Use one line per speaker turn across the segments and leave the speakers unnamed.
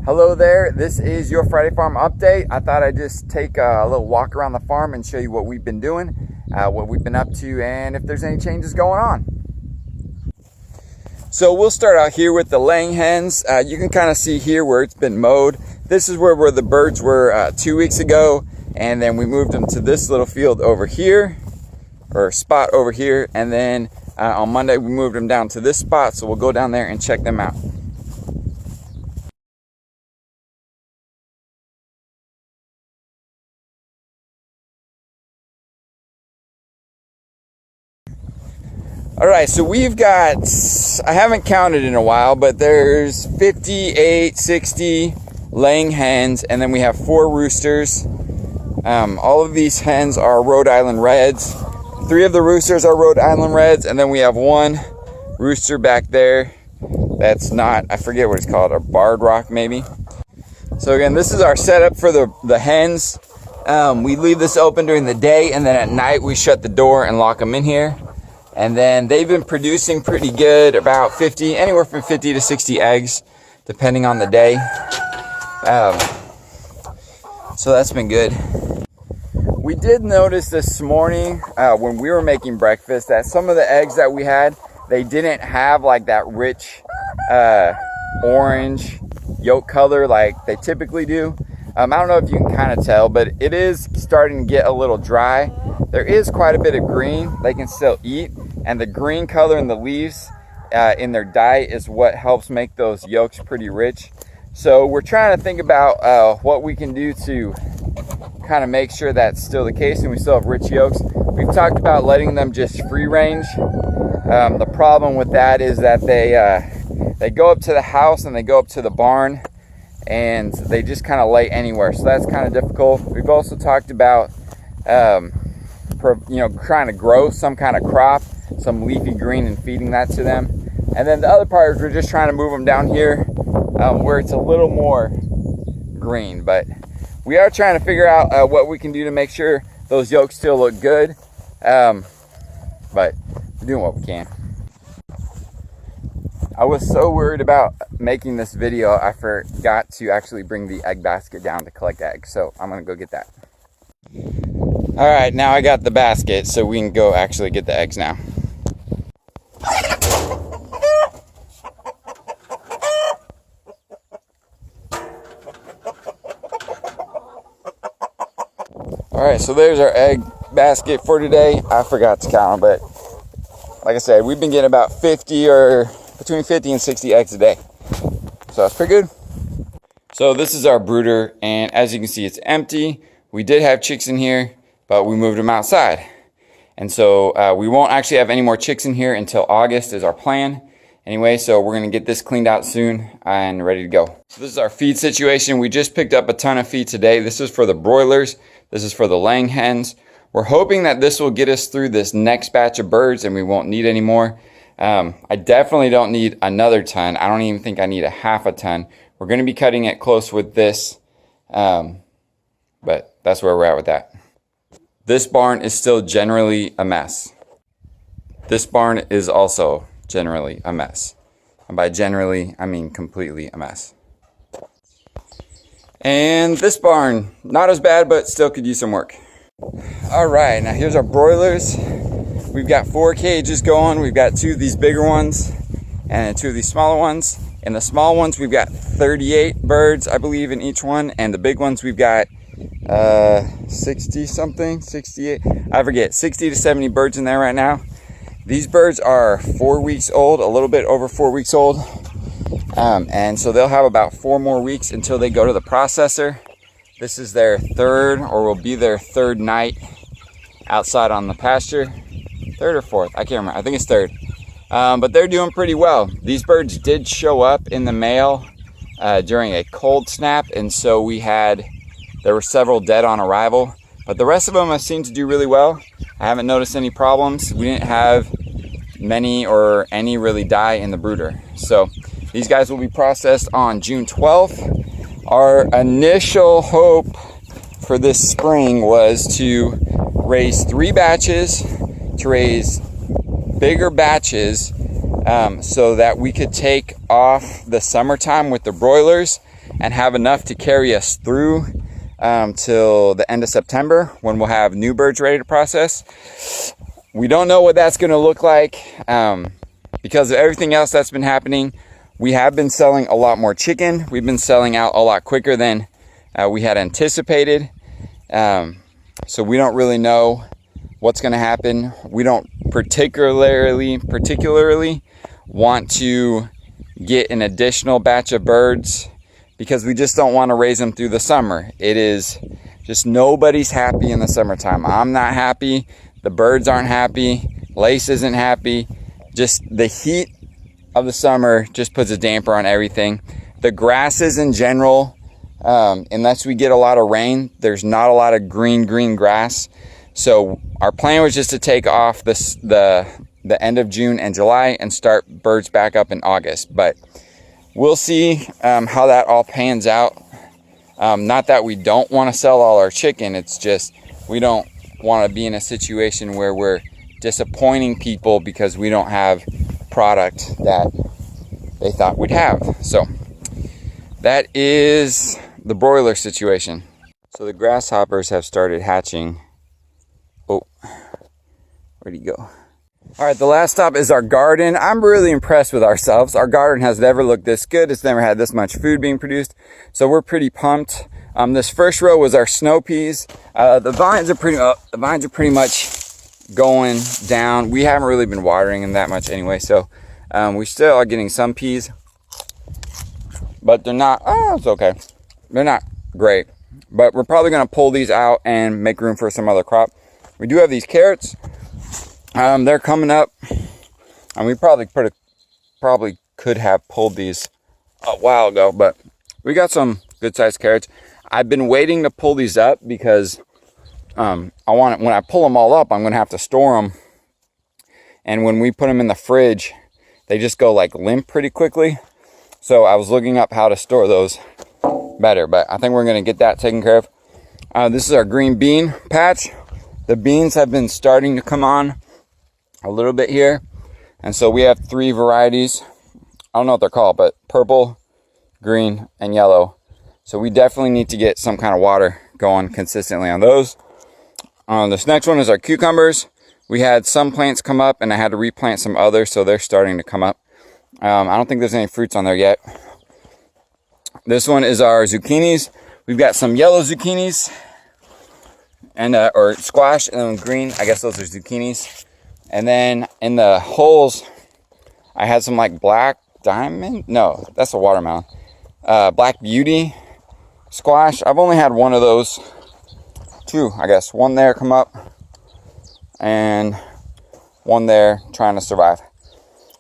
Hello there, this is your Friday Farm Update. I thought I'd just take a little walk around the farm and show you what we've been doing, what we've been up to, and if there's any changes going on. So we'll start out here with the laying hens. You can kind of see here where it's been mowed. This is where the birds were 2 weeks ago, and then we moved them to this little field over here, or spot over here, and then on Monday we moved them down to this spot, so we'll go down there and check them out. All right, so we've got, I haven't counted in a while, but there's 58, 60 laying hens, and then we have 4 roosters. All of these hens are Rhode Island Reds. 3 of the roosters are Rhode Island Reds, and then we have 1 rooster back there that's not, I forget what it's called, a barred rock maybe. So again, this is our setup for the hens. We leave this open during the day, and then at night we shut the door and lock them in here. And then they've been producing pretty good, about anywhere from 50 to 60 eggs, depending on the day. So that's been good. We did notice this morning when we were making breakfast that some of the eggs that we had, they didn't have like that rich orange yolk color like they typically do. I don't know if you can kind of tell, but it is starting to get a little dry. There is quite a bit of green they can still eat, and the green color in the leaves in their diet is what helps make those yolks pretty rich. So we're trying to think about what we can do to kind of make sure that's still the case and we still have rich yolks. We've talked about letting them just free range. The problem with that is that they go up to the house and they go up to the barn and they just kind of lay anywhere, so that's kind of difficult. We've also talked about trying to grow some kind of crop, some leafy green, and feeding that to them. And then the other part is we're just trying to move them down here where it's a little more green. But we are trying to figure out what we can do to make sure those yolks still look good. But we're doing what we can. I was so worried about making this video, I forgot to actually bring the egg basket down to collect eggs. So I'm gonna go get that. All right, now I got the basket, so we can go actually get the eggs now. All right, so there's our egg basket for today. I forgot to count them, but like I said, we've been getting about 50 or between 50 and 60 eggs a day. So that's pretty good. So this is our brooder, and as you can see, it's empty. We did have chicks in here, but we moved them outside. And so we won't actually have any more chicks in here until August is our plan. Anyway, so we're gonna get this cleaned out soon and ready to go. So this is our feed situation. We just picked up a ton of feed today. This is for the broilers. This is for the laying hens. We're hoping that this will get us through this next batch of birds and we won't need any more. I definitely don't need another ton. I don't even think I need a half a ton. We're gonna be cutting it close with this, but that's where we're at with that. This barn is still generally a mess. This barn is also generally a mess. And by generally, I mean completely a mess. And this barn, not as bad, but still could use some work. All right, now here's our broilers. We've got 4 cages going. We've got 2 of these bigger ones and 2 of these smaller ones. In the small ones, we've got 38 birds, I believe, in each one. And the big ones, we've got 60 something, 68, I forget, 60 to 70 birds in there right now. These birds are 4 weeks old, a little bit over 4 weeks old. And so they'll have about 4 more weeks until they go to the processor. This is their 3rd, or will be their 3rd night outside on the pasture. 3rd or 4th, I can't remember, I think it's 3rd. But they're doing pretty well. These birds did show up in the mail during a cold snap, and so there were several dead on arrival, but the rest of them have seemed to do really well. I haven't noticed any problems. We didn't have many or any really die in the brooder. So these guys will be processed on June 12th. Our initial hope for this spring was to raise 3 batches, to raise bigger batches so that we could take off the summertime with the broilers and have enough to carry us through till the end of September, when we'll have new birds ready to process. We don't know what that's going to look like because of everything else that's been happening. We have been selling a lot more chicken. We've been selling out a lot quicker than we had anticipated. So we don't really know what's going to happen. We don't particularly want to get an additional batch of birds because we just don't want to raise them through the summer. It is just, nobody's happy in the summertime. I'm not happy. The birds aren't happy. Lace isn't happy. Just the heat of the summer just puts a damper on everything. The grasses in general, unless we get a lot of rain, there's not a lot of green grass. So our plan was just to take off the end of June and July and start birds back up in August. But we'll see how that all pans out. Not that we don't want to sell all our chicken. It's just we don't want to be in a situation where we're disappointing people because we don't have product that they thought we'd have. So that is the broiler situation. So the grasshoppers have started hatching. Oh, where'd he go? All right, the last stop is our garden. I'm really impressed with ourselves. Our garden has never looked this good. It's never had this much food being produced. So we're pretty pumped. This first row was our snow peas. The vines are pretty much going down. We haven't really been watering them that much anyway. So we still are getting some peas, but they're not, it's okay. They're not great, but we're probably going to pull these out and make room for some other crop. We do have these carrots. They're coming up, and we probably could have pulled these a while ago, but we got some good sized carrots. I've been waiting to pull these up because when I pull them all up, I'm going to have to store them. And when we put them in the fridge, they just go like limp pretty quickly. So I was looking up how to store those better, but I think we're going to get that taken care of. This is our green bean patch. The beans have been starting to come on a little bit here. And so we have 3 varieties. I don't know what they're called, but purple, green, and yellow. So we definitely need to get some kind of water going consistently on those. This next one is our cucumbers. We had some plants come up and I had to replant some others, so they're starting to come up. I don't think there's any fruits on there yet. This one is our zucchinis. We've got some yellow zucchinis and or squash, and then green. I guess those are zucchinis. And then in the holes, I had some like black diamond. No, that's a watermelon. Black beauty squash. I've only had one of those. 2, I guess. One there come up, and one there trying to survive.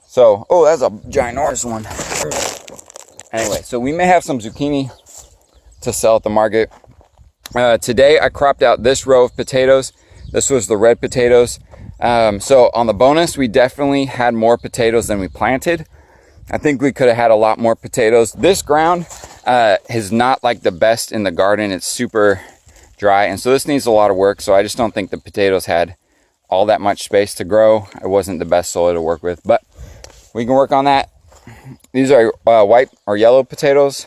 So, oh, that's a ginormous one. Anyway, so we may have some zucchini to sell at the market. Today I cropped out this row of potatoes. This was the red potatoes. So on the bonus, we definitely had more potatoes than we planted. I think we could have had a lot more potatoes. This ground is not like the best in the garden. It's super dry, and so this needs a lot of work. So I just don't think the potatoes had all that much space to grow. It wasn't the best soil to work with, but we can work on that. These are white or yellow potatoes,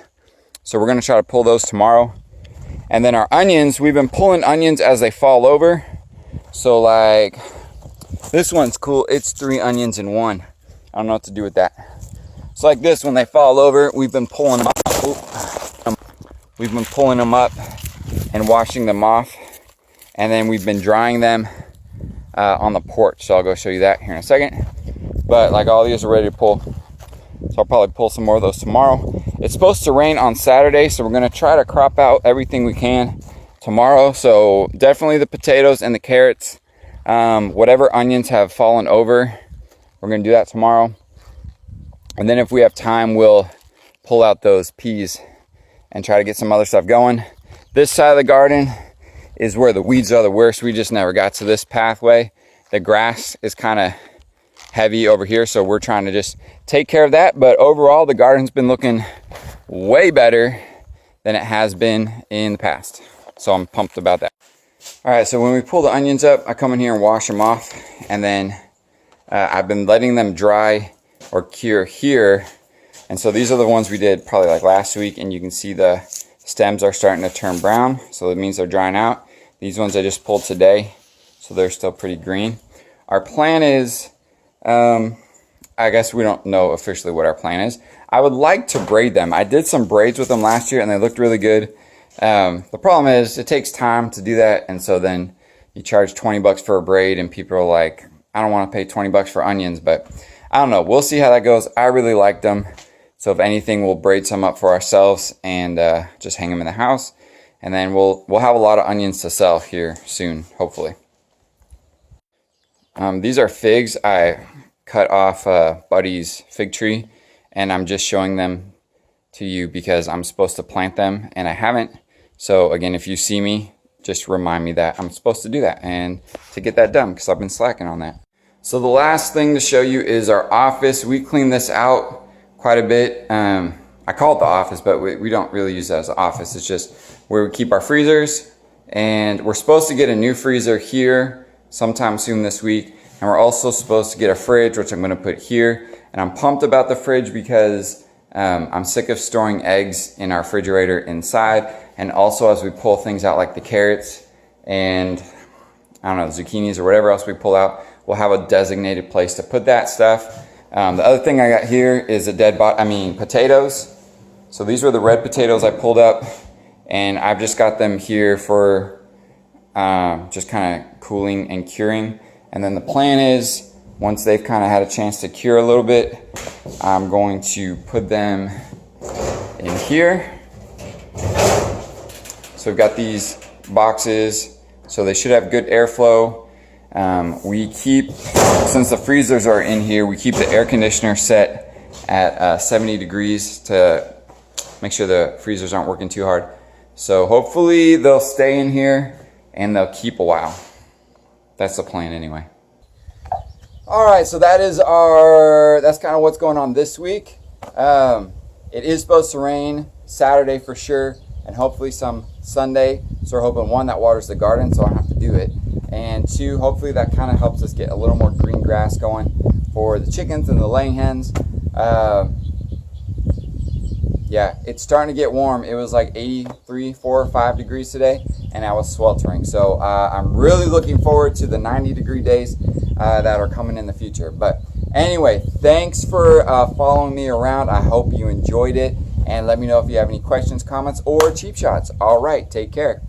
so we're going to try to pull those tomorrow. And then our onions, we've been pulling onions as they fall over. So like this one's cool. It's 3 onions in one. I don't know what to do with that. It's like this, when they fall over, we've been pulling them up. We've been pulling them up and washing them off, and then we've been drying them on the porch. So I'll go show you that here in a second. But like all these are ready to pull, so I'll probably pull some more of those tomorrow. It's supposed to rain on Saturday, so we're going to try to crop out everything we can tomorrow. So definitely the potatoes and the carrots. Whatever onions have fallen over, we're going to do that tomorrow. And then if we have time, we'll pull out those peas and try to get some other stuff going. This side of the garden is where the weeds are the worst. We just never got to this pathway. The grass is kind of heavy over here, so we're trying to just take care of that. But overall, the garden's been looking way better than it has been in the past. So I'm pumped about that. All right, so when we pull the onions up, I come in here and wash them off. And then I've been letting them dry or cure here. And so these are the ones we did probably like last week, and you can see the stems are starting to turn brown, so it means they're drying out. These ones I just pulled today, so they're still pretty green. Our plan is, I guess we don't know officially what our plan is. I would like to braid them. I did some braids with them last year and they looked really good. The problem is it takes time to do that, and so then you charge 20 bucks for a braid and people are like, I don't want to pay 20 bucks for onions, but I don't know. We'll see how that goes. I really like them. So if anything, we'll braid some up for ourselves and just hang them in the house. And then we'll have a lot of onions to sell here soon, hopefully. These are figs. I cut off Buddy's fig tree, and I'm just showing them to you because I'm supposed to plant them and I haven't. So again, if you see me, just remind me that I'm supposed to do that and to get that done because I've been slacking on that. So the last thing to show you is our office. We cleaned this out quite a bit. I call it the office, but we don't really use that as an office. It's just where we keep our freezers, and we're supposed to get a new freezer here sometime soon this week. And we're also supposed to get a fridge, which I'm gonna put here. And I'm pumped about the fridge because I'm sick of storing eggs in our refrigerator inside. And also as we pull things out like the carrots and I don't know, zucchinis or whatever else we pull out, we'll have a designated place to put that stuff. The other thing I got here is potatoes. So these were the red potatoes I pulled up, and I've just got them here for just kind of cooling and curing. And then the plan is, once they've kind of had a chance to cure a little bit, I'm going to put them in here. So we've got these boxes, so they should have good airflow. We keep, since the freezers are in here, we keep the air conditioner set at 70 degrees to make sure the freezers aren't working too hard. So hopefully they'll stay in here and they'll keep a while. That's the plan anyway. All right, so that's kind of what's going on this week. It is supposed to rain Saturday for sure, and hopefully some Sunday. So we're hoping, one, that waters the garden so I don't have to do it. And two, hopefully that kind of helps us get a little more green grass going for the chickens and the laying hens. Yeah, it's starting to get warm. It was like 83, 4 or 5 degrees today, and I was sweltering. So I'm really looking forward to the 90-degree days that are coming in the future. But anyway, thanks for following me around. I hope you enjoyed it, and let me know if you have any questions, comments, or cheap shots. All right, take care.